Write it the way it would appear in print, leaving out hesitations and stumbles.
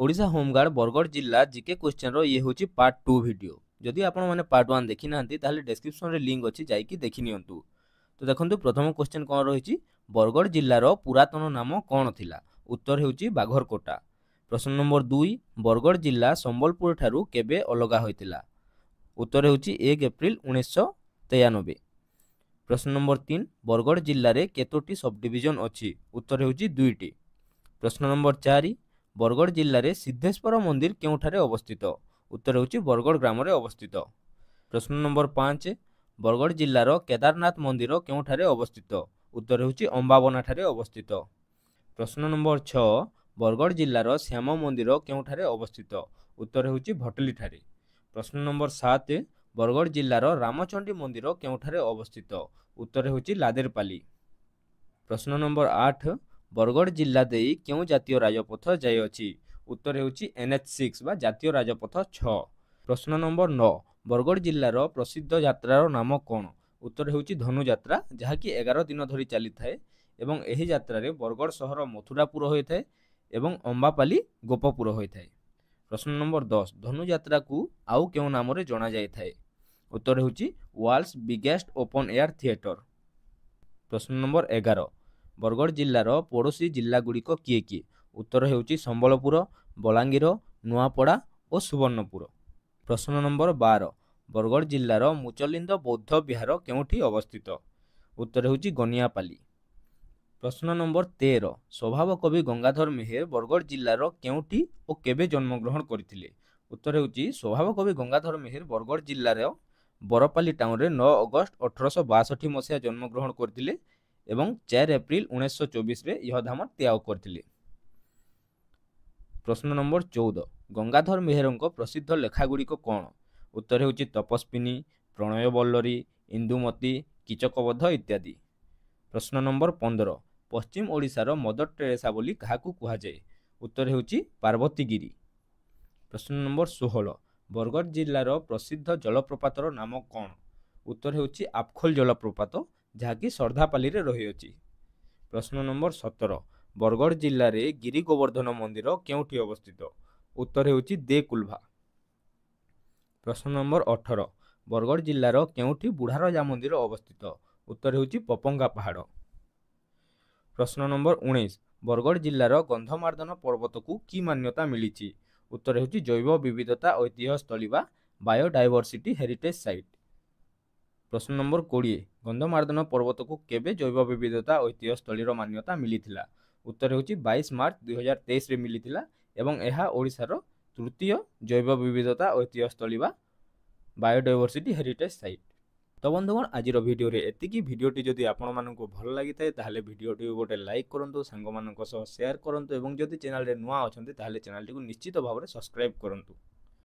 Odisha home guard Bargarh जिला GK question रो ये होची पार्ट 2 वीडियो। जदि आपण माने पार्ट 1 देखि नांती ताले डिस्क्रिप्शन रे लिंक अछि जाईकी देखि नियंतु। तो देखंतु प्रथम क्वेश्चन कोन रहिची बरगढ़ जिल्ला रो पुरातन नाम कोन थिला। उत्तर हेउची बाघरकोटा। प्रश्न नंबर 2 बरगढ़ जिला संबलपुर ठारू केबे अलगा होइतिला। उत्तर हेउची 1 एप्रिल 1993। प्रश्न नंबर 3 बरगढ़ जिल्ला रे केतोटी सब डिवीजन अछि। उत्तर हेउची 2टी। प्रश्न नंबर 4 बरगढ़ जिल्ला रे सिद्धेश्वर मंदिर केउठारे अवस्थित। उत्तर हेउची बरगढ़ ग्राम रे अवस्थित। प्रश्न नंबर 5 बरगढ़ जिल्ला रो केदारनाथ मंदिर केउठारे अवस्थित। उत्तर हेउची अंबाबना ठारे अवस्थित। प्रश्न नंबर 6 बरगढ़ जिल्ला रो श्याम मंदिर केउठारे अवस्थित। उत्तर हेउची भटली ठारे। प्रश्न नंबर 7 बरगढ़ जिल्ला रो रामचंडी मंदिर केउठारे अवस्थित। उत्तर हेउची लादेरपाली। प्रश्न नंबर 8 बरगढ़ जिल्ला देई केउ जातीय राजपथ जाय अछि। उत्तर हेउची NH6 बा जातीय राजपथ 6। प्रश्न नंबर 9 बरगढ़ जिल्ला रो प्रसिद्ध यात्रार नाम कोन। उत्तर हेउची धनु यात्रा जहाकी 11 दिन धरि चली थाए एवं एही यात्रा रे बरगढ़ शहर मथुरापुर होय थाए एवं अंबापाली गोपपुर होय थाए। प्रश्न नंबर 10 धनु यात्रा को आउ केउ नाम रे जणा जाय थाए। उत्तर हेउची world's biggest open air theatre. प्रश्न नंबर 11 बरगढ़ जिल्ला रो पड़ोसी जिल्ला गुड़िक किए किए। उत्तर हेउची संबलपुर, बलांगीर, नुआपड़ा और सुवर्णपुर। प्रश्न नंबर 12 बरगढ़ जिल्ला रो मुचलिंद बौद्ध विहार केउठी अवस्थित। उत्तर हेउची गनियापाली। प्रश्न नंबर 13 स्वभाव कवि गंगाधर मेहेर बरगढ़ जिल्ला रो केउठी और केबे जन्मग्रहण करथिले। उत्तर हेउची स्वभाव कवि गंगाधर मेहेर बरगढ़ जिल्ला रो बरपाली टाउन रे 9 अगस्त 1862 मसिया जन्मग्रहण करथिले एवं 4 एप्रिल 1924 रे यह धाम त्याग करथिले। प्रश्न नंबर 14 गंगाधर मेहेरंको प्रसिद्ध लेखा गुड़िक कोन। उत्तर हेउची तपस्विनी, प्रणय बल्लरी, इंदुमती, कीचकबद्ध इत्यादि। प्रश्न नंबर 15 पश्चिम ओडिशार मदर टेरेसा बोली काहाकू कुहा जाय। उत्तर हेउची पार्वती गिरी। प्रश्न नंबर 16 बरगढ़ जिल्लार प्रसिद्ध जलप्रपातर नाम कोन। उत्तर हेउची आपखोल जलप्रपात जहाकी सर्धापाली रे रही अछि। प्रश्न नंबर 17 बरगढ़ जिल्ला रे गिरी गोवर्धन मंदिर केउठी अवस्थित। उत्तर हेउची देकुलभा। प्रश्न नंबर 18 बरगढ़ जिल्ला रो केउठी बुढ़ाराजा मंदिर अवस्थित। उत्तर हेउची पपंगा पहाड़। प्रश्न नंबर 19 बरगढ़ जिल्ला रो गंधमार्दन पर्वत को की मान्यता मिलिछि। उत्तर हेउची जैव विविधता ऐतिह्य स्थली बा बायोडायवर्सिटी हेरिटेज साइट। प्रश्न नंबर 20 गंधमार्दन पर्वत को केबे जैव विविधता ऐतिह्य स्थली रो मान्यता मिलिथिला। उत्तर हेउची 22 मार्च 2023 रे मिलिथिला एवं एहा ओडिसा रो तृतीय जैव विविधता ऐतिह्य स्थली बा बायोडायवर्सिटी हेरिटेज साइट। तो बंधुगण आज भिडियो रे एतिकी भिडियोटी जदि आपण मानकु भल लागि थाए ताहाले भिडियोटी गोटे लाइक करंतु सांग मानक सह शेयर करंतु एवं जदि चैनल रे नुआ अछंती ताहाले चैनल टी को निश्चित भाव रे सब्सक्राइब करंतु।